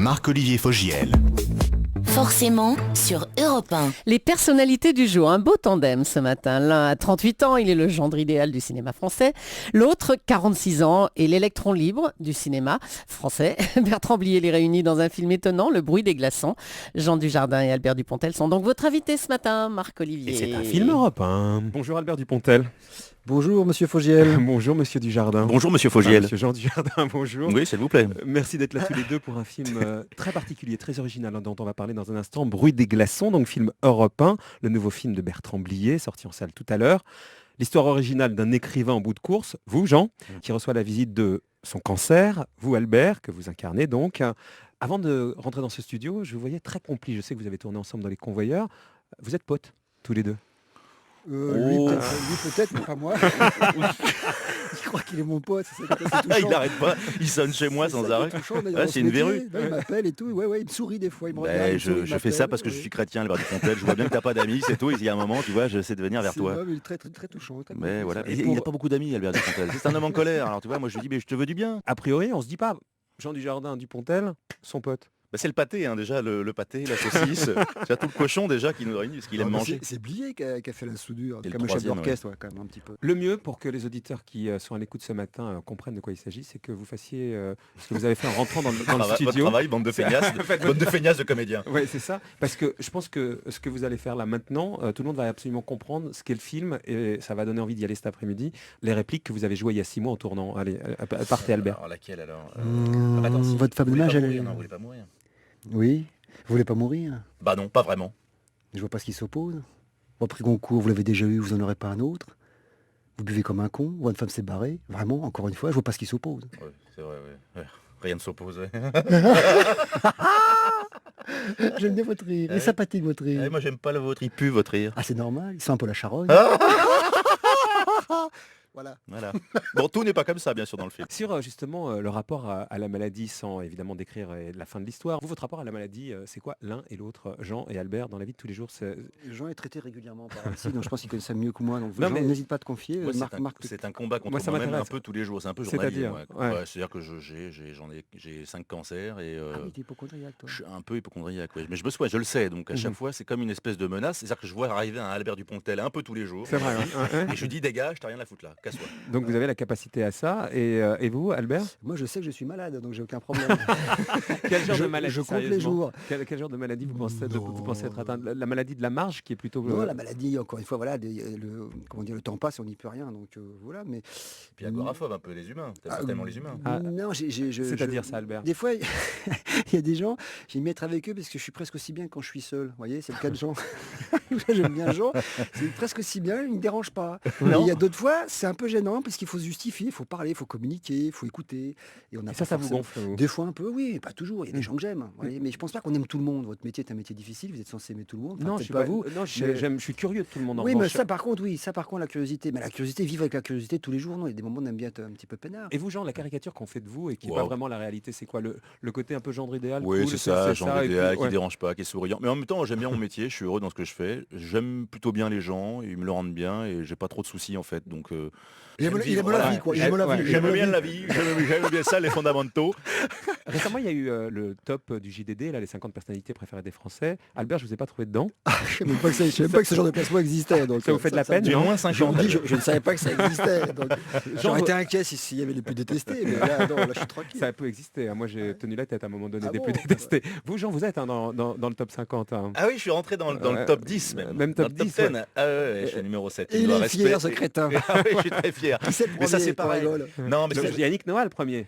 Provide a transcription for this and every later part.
Marc-Olivier Fogiel. Forcément sur Europe 1. Les personnalités du jour, un beau tandem ce matin. L'un a 38 ans, il est le gendre idéal du cinéma français. L'autre, 46 ans, est l'électron libre du cinéma français. Bertrand Blier les réunit dans un film étonnant, Le bruit des glaçons. Jean Dujardin et Albert Dupontel sont donc votre invités ce matin, Marc-Olivier. Et c'est un film Europe 1. Bonjour Albert Dupontel. Bonjour Monsieur Fogiel. Bonjour Monsieur Dujardin. Bonjour Monsieur Fogiel. Monsieur Jean Dujardin, bonjour. Oui, s'il vous plaît. Merci d'être là tous les deux pour un film très particulier, très original, dont on va parler dans un instant. Bruit des glaçons, donc film Europe 1, le nouveau film de Bertrand Blier, sorti en salle tout à l'heure. L'histoire originale d'un écrivain en bout de course, vous Jean, qui reçoit la visite de son cancer, vous Albert, que vous incarnez donc. Avant de rentrer dans ce studio, je vous voyais très complice. Je sais que vous avez tourné ensemble dans Les Convoyeurs. Vous êtes potes, tous les deux. Lui peut-être, mais pas moi. Je crois qu'il est mon pote. Il n'arrête pas, il sonne chez moi sans arrêt. C'est une verrue. Il m'appelle et tout. Ouais, il me sourit des fois. Il me regarde, je fais ça parce que je suis chrétien, Albert Dupontel. Je vois bien que tu n'as pas d'amis, c'est tout. Il y a un moment, tu vois, j'essaie de venir vers toi. Il est très, très, très touchant. Très mais voilà. Il n'a pas beaucoup d'amis, Albert Dupontel. C'est un homme en colère. Alors tu vois, moi je lui dis, mais je te veux du bien. A priori, on se dit pas, Jean Dujardin, Dupontel, son pote. C'est le pâté, hein, déjà, le pâté, la saucisse, c'est tout le cochon déjà qui nous réunit, parce qu'il aime manger. C'est Blier qui a fait la soudure, Et comme le chef d'orchestre, ouais, quand même un petit peu. Le mieux pour que les auditeurs qui sont à l'écoute ce matin comprennent de quoi il s'agit, c'est que vous fassiez ce que vous avez fait en rentrant dans le studio. Votre travail, bande de feignasses, de comédiens. Oui, c'est ça, parce que je pense que ce que vous allez faire là maintenant, tout le monde va absolument comprendre ce qu'est le film, et ça va donner envie d'y aller cet après-midi. Les répliques que vous avez jouées il y a 6 mois en tournant. Allez, partez Albert. Alors laquelle alors Votre femme de ménage, elle... Non, vous voulez pas mourir. Oui, vous voulez pas mourir? Bah non, pas vraiment. Je vois pas ce qui s'oppose. Votre prix Goncourt, vous l'avez déjà eu, vous en aurez pas un autre. Vous buvez comme un con, votre femme s'est barrée. Vraiment, encore une fois, je vois pas ce qui s'oppose. Ouais, c'est vrai, ouais. Rien ne s'oppose. Ouais. J'aime bien votre rire, il est sympathique votre rire. Moi j'aime pas le vôtre, il pue votre rire. Ah c'est normal, il sent un peu la charogne. Voilà. Bon, tout n'est pas comme ça, bien sûr, dans le film. Sur justement le rapport à la maladie, sans évidemment décrire la fin de l'histoire, vous, votre rapport à la maladie, c'est quoi l'un et l'autre, Jean et Albert, dans la vie de tous les jours? Jean est traité régulièrement par ici, donc je pense qu'il connaît ça mieux que moi. Donc Non, Jean, mais... n'hésite pas à te confier. Moi, c'est un combat contre moi, ça moi-même m'intéresse. un peu tous les jours. C'est un peu journalier. C'est-à-dire, ouais. C'est-à-dire que j'ai 5 cancers et Ah oui, t'es hypocondriaque, toi. je suis un peu hypocondriaque. Ouais. Mais je le sais. Donc à chaque fois, c'est comme une espèce de menace. C'est-à-dire que je vois arriver un Albert Dupontel un peu tous les jours. C'est vrai. Et je dis dégage, t'as rien à foutre là, casse-toi. Donc vous avez la capacité à ça. Et vous, Albert? Moi, je sais que je suis malade, donc j'ai aucun problème. Quel genre de maladie? Je compte les jours. Quel genre de maladie vous pensez être atteint? La maladie de la marge, qui est plutôt... Non, la maladie, encore une fois, voilà, le temps passe et on n'y peut rien, donc voilà. Mais puis agoraphobe un peu les humains. T'aimes pas tellement les humains. Non, c'est-à-dire ça, Albert? Des fois, il y a des gens, j'aime bien être avec eux parce que je suis presque aussi bien quand je suis seul. Vous voyez, c'est le cas de Jean. J'aime bien Jean, c'est presque aussi bien, il ne me dérange pas. Mais il y a d'autres fois, c'est un peu gênant parce qu'il faut se justifier, il faut parler, il faut communiquer, il faut écouter. Et ça vous gonfle, vous? Des fois un peu, oui, pas toujours. Il y a des gens que j'aime. Mais je pense pas qu'on aime tout le monde. Votre métier est un métier difficile, vous êtes censé aimer tout le monde. Enfin, non, je suis pas vous. Non, je suis curieux de tout le monde. Oui, mais ça par contre, la curiosité. Mais la curiosité, vivre avec la curiosité tous les jours, non. Il y a des moments où on aime bien être un petit peu peinard. Et vous, Jean, la caricature qu'on fait de vous et qui n'est pas vraiment la réalité, c'est quoi le côté un peu gendre idéal? Oui, cool, c'est ça, genre idéal, qui ouais. dérange pas, qui est souriant. Mais en même temps, j'aime bien mon métier, je suis heureux dans ce que je fais. J'aime plutôt bien les gens, ils me le rendent bien et j'ai pas trop de soucis en fait. Donc, il aime la vie, quoi. J'aime bien la vie, j'aime bien ça, les fondamentaux. Récemment, il y a eu le top du JDD, là, les 50 personnalités préférées des Français. Albert, je vous ai pas trouvé dedans. Je ne savais pas que ce genre de classement existait. Donc ça vous fait de la peine? Du moins 50. Je ne savais pas que ça existait. J'aurais été inquiet s'il y avait les plus détestés. Mais là, je suis tranquille. Ça peut exister. Moi, j'ai tenu la tête à un moment donné des plus détestés. Vous, Jean, vous êtes dans le top 50. Ah oui, je suis rentré dans le top 10 même. Même top 10. Top 10. Ah ouais, je suis numéro 7. Et il est fier, ce crétin. Ah oui, je suis très fier. Mais ça, c'est pareil. Non, mais c'est Yannick Noah le premier.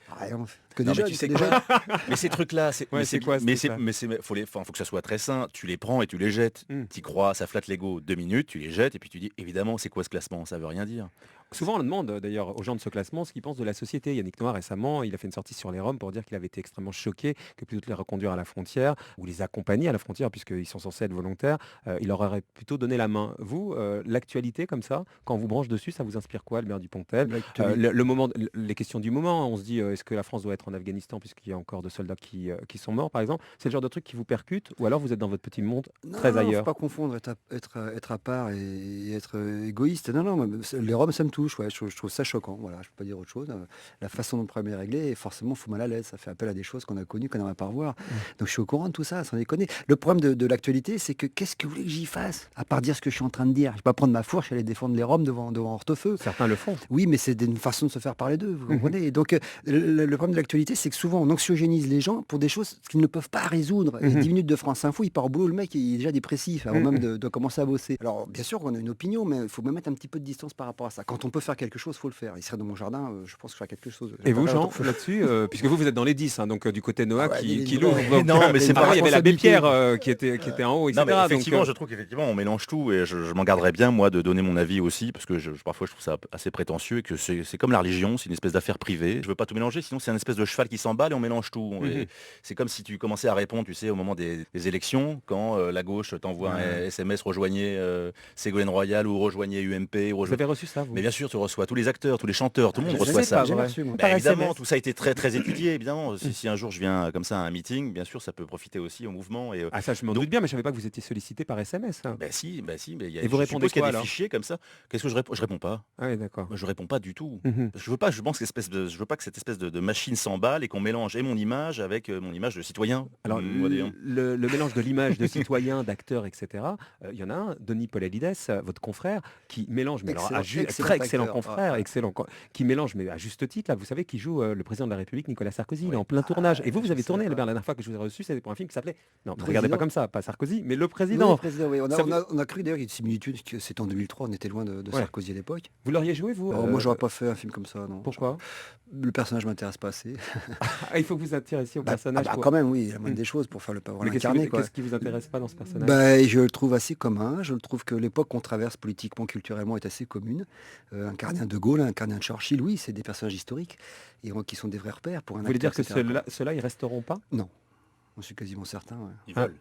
Que déjà, tu sais quoi? Mais ces trucs-là, c'est quoi? Mais faut que ça soit très sain. Tu les prends et tu les jettes. T'y crois, ça flatte l'ego 2 minutes, tu les jettes et puis tu dis évidemment c'est quoi ce classement? Ça veut rien dire. Souvent on demande d'ailleurs aux gens de ce classement ce qu'ils pensent de la société. Yannick Noah récemment, il a fait une sortie sur les Roms pour dire qu'il avait été extrêmement choqué que plutôt que les reconduire à la frontière ou les accompagner à la frontière puisqu'ils sont censés être volontaires, il leur aurait plutôt donné la main. Vous, l'actualité comme ça, quand on vous branche dessus, ça vous inspire quoi, Albert Dupontel? Le moment, les questions du moment, on se dit est-ce que la France doit être en Afghanistan puisqu'il y a encore de soldats qui sont morts par exemple? C'est le genre de truc qui vous percute ou alors vous êtes dans votre petit monde très ailleurs? Non, faut pas confondre être à part et être égoïste. Non, les Roms ça me touche. touche, ouais, je trouve ça choquant, voilà, je peux pas dire autre chose. La façon dont le problème est réglé, et forcément, fout mal à l'aise, ça fait appel à des choses qu'on a connues, qu'on n'aimerait pas revoir. Donc je suis au courant de tout ça, sans déconner. Le problème de l'actualité, c'est que qu'est-ce que vous voulez que j'y fasse, à part dire ce que je suis en train de dire? Je vais pas prendre ma fourche et aller défendre les Roms devant Hortefeux. Certains le font. Oui, mais c'est une façon de se faire parler d'eux, vous comprenez? Et donc, le problème de l'actualité, c'est que souvent, on anxiogénise les gens pour des choses qu'ils ne peuvent pas résoudre. Et 10 minutes de France Info, il part au boulot, le mec, il est déjà dépressif avant même de commencer à bosser. Alors, bien sûr qu'on a une opinion, mais il faut même mettre un petit peu de distance par rapport à ça. Quand on peut faire quelque chose, il faut le faire. Il serait dans mon jardin, je pense que je ferais quelque chose. Et vous, Jean, là-dessus, puisque vous êtes dans les 10, hein, donc du côté Noah qui loue. Non, mais c'est pas il y avait l'abbé Pierre qui était en haut, etc. Non, mais effectivement, je trouve qu'effectivement, on mélange tout et je m'en garderais bien, moi, de donner mon avis aussi, parce que parfois, je trouve ça assez prétentieux et que c'est comme la religion, c'est une espèce d'affaire privée. Je veux pas tout mélanger, sinon c'est une espèce de cheval qui s'emballe et on mélange tout. Et c'est comme si tu commençais à répondre, tu sais, au moment des élections, quand la gauche t'envoie un SMS, rejoignez Ségolène Royal ou rejoignez UMP. Vous avez reçu ça, vous? Mais bien sûr, tu reçois tous les acteurs, tous les chanteurs, tout le monde Je reçoit sais ça. pas, j'ai reçu, moi. Bah, évidemment, tout ça a été très très étudié, évidemment. Si un jour je viens comme ça à un meeting, bien sûr, ça peut profiter aussi au mouvement. Et, Ah ça, je m'en doute bien, mais je savais pas que vous étiez sollicité par SMS. Hein. Ben si, mais Et vous répondez qu'il y quoi, a des alors fichiers comme ça. Qu'est-ce que je réponds? Je réponds pas. Ah oui, d'accord. Je réponds pas du tout. Je veux pas que cette espèce de machine s'emballe et qu'on mélange et mon image avec mon image de citoyen. Alors, le mélange de l'image de citoyen, d'acteur, etc., il y en a un, Denis Podalides, votre confrère, qui mélange, mais alors, très excellent confrère, qui mélange, mais à juste titre, là, vous savez, qui joue le président de la République, Nicolas Sarkozy, il est en plein tournage. Et vous avez tourné, la dernière fois que je vous ai reçu, c'était pour un film qui s'appelait, non, ne regardez pas comme ça, pas Sarkozy, mais le président. Oui, le président, oui. On a cru d'ailleurs qu'il y a une similitude, que c'était en 2003, on était loin de Sarkozy à l'époque. Vous l'auriez joué, vous Moi, j'aurais pas fait un film comme ça, non. Pourquoi? Le personnage m'intéresse pas assez. Il faut que vous intéressiez au personnage. Quand même, oui, il y a moins des choses pour l'incarner. Qu'est-ce qui vous intéresse pas dans ce personnage? Je le trouve assez commun. Je le trouve que l'époque qu'on traverse politiquement, culturellement, est assez commune. Incarner un De Gaulle, incarner un Churchill, oui, c'est des personnages historiques et qui sont des vrais repères pour un acteur. Vous voulez dire que ceux-là, ils resteront pas? Non, je suis quasiment certain. Ouais. Ils veulent.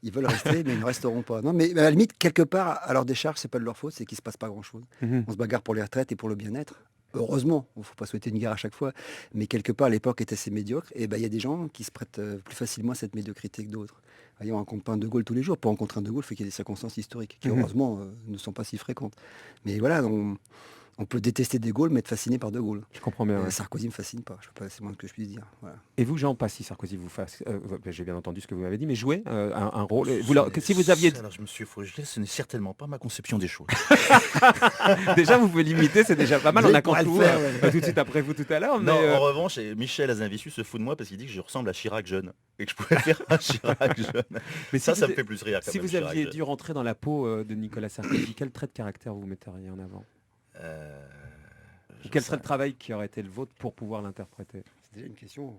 Ils veulent rester, mais ils ne resteront pas. Non, mais à la limite, quelque part, à leur décharge, c'est pas de leur faute, c'est qu'il ne se passe pas grand-chose. On se bagarre pour les retraites et pour le bien-être. Heureusement, il ne faut pas souhaiter une guerre à chaque fois, mais quelque part, l'époque est assez médiocre. Et il y a des gens qui se prêtent plus facilement à cette médiocrité que d'autres. On ne rencontre pas un De Gaulle tous les jours. Pour rencontrer un De Gaulle, il faut qu'il y ait des circonstances historiques qui, heureusement, ne sont pas si fréquentes. Mais voilà, on peut détester De Gaulle, mais être fasciné par De Gaulle. Je comprends bien. Ouais. Sarkozy ne me fascine pas, c'est moins ce que je puisse dire. Voilà. Et vous, Jean, pas si Sarkozy vous fasse... j'ai bien entendu ce que vous m'avez dit, mais jouer un rôle... si vous aviez... Alors, je me suis fauché, ce n'est certainement pas ma conception des choses. Déjà, vous pouvez l'imiter, c'est déjà pas mal. On a compris tout de suite après vous tout à l'heure. Non, en revanche, Michel Azanavicius se fout de moi parce qu'il dit que je ressemble à Chirac jeune et que je pourrais faire un Chirac jeune. Mais ça me fait plus rire. Si vous aviez dû rentrer dans la peau de Nicolas Sarkozy, quel trait de caractère vous metteriez en avant? Quel serait le travail qui aurait été le vôtre pour pouvoir l'interpréter? C'est déjà une question.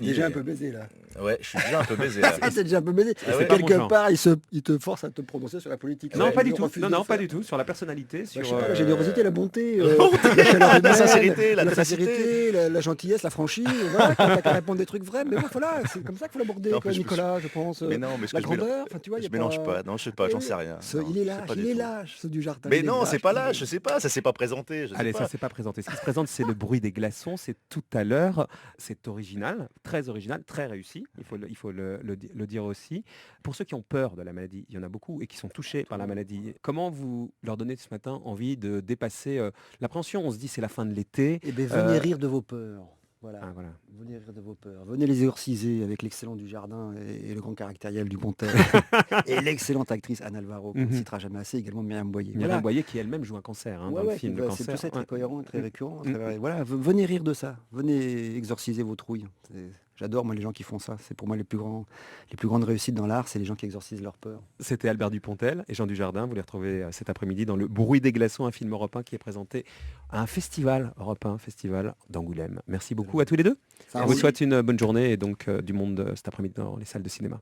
Déjà un peu baisé là. Ouais, je suis déjà un peu baisé là. C'est déjà un peu baisé. Quelque part, il te force à te prononcer sur la politique. Non, pas du tout. Non, pas du tout. Sur la personnalité, sur la générosité, la bonté, la sincérité, la sincérité, la gentillesse, la franchise. Voilà, quand t'as qu'à répondre des trucs vrais. Mais voilà, c'est comme ça qu'il faut l'aborder, Nicolas, je pense. Mais non, mais la grandeur. Tu vois, je mélange pas. Non, je sais pas, j'en sais rien. Il est lâche, ceux du jardin. Mais non, c'est pas lâche. Je sais pas, ça s'est pas présenté. Allez, ça s'est pas présenté. Ce qui se présente, c'est le bruit des glaçons. C'est tout à l'heure. C'est original, très réussi, il faut le dire aussi. Pour ceux qui ont peur de la maladie, il y en a beaucoup, et qui sont touchés par la maladie, comment vous leur donnez ce matin envie de dépasser l'appréhension? On se dit c'est la fin de l'été. Venez rire de vos peurs. Voilà. Voilà. Venez rire de vos peurs. Venez les exorciser avec l'excellent du Jardin et le grand caractériel du Bontel. Et l'excellente actrice Anne Alvaro, qu'on ne citera jamais assez, également Myriam Boyer. Myriam Boyer qui elle-même joue un cancer dans le film. C'est tout ça très cohérent, très récurrent. Voilà, venez rire de ça. Venez exorciser vos trouilles. J'adore moi les gens qui font ça. C'est pour moi les plus grandes réussites dans l'art, c'est les gens qui exorcisent leur peur. C'était Albert Dupontel et Jean Dujardin. Vous les retrouvez cet après-midi dans Le Bruit des glaçons, un film européen qui est présenté à un festival européen, festival d'Angoulême. Merci beaucoup à tous les deux. On vous souhaite une bonne journée et donc du monde cet après-midi dans les salles de cinéma.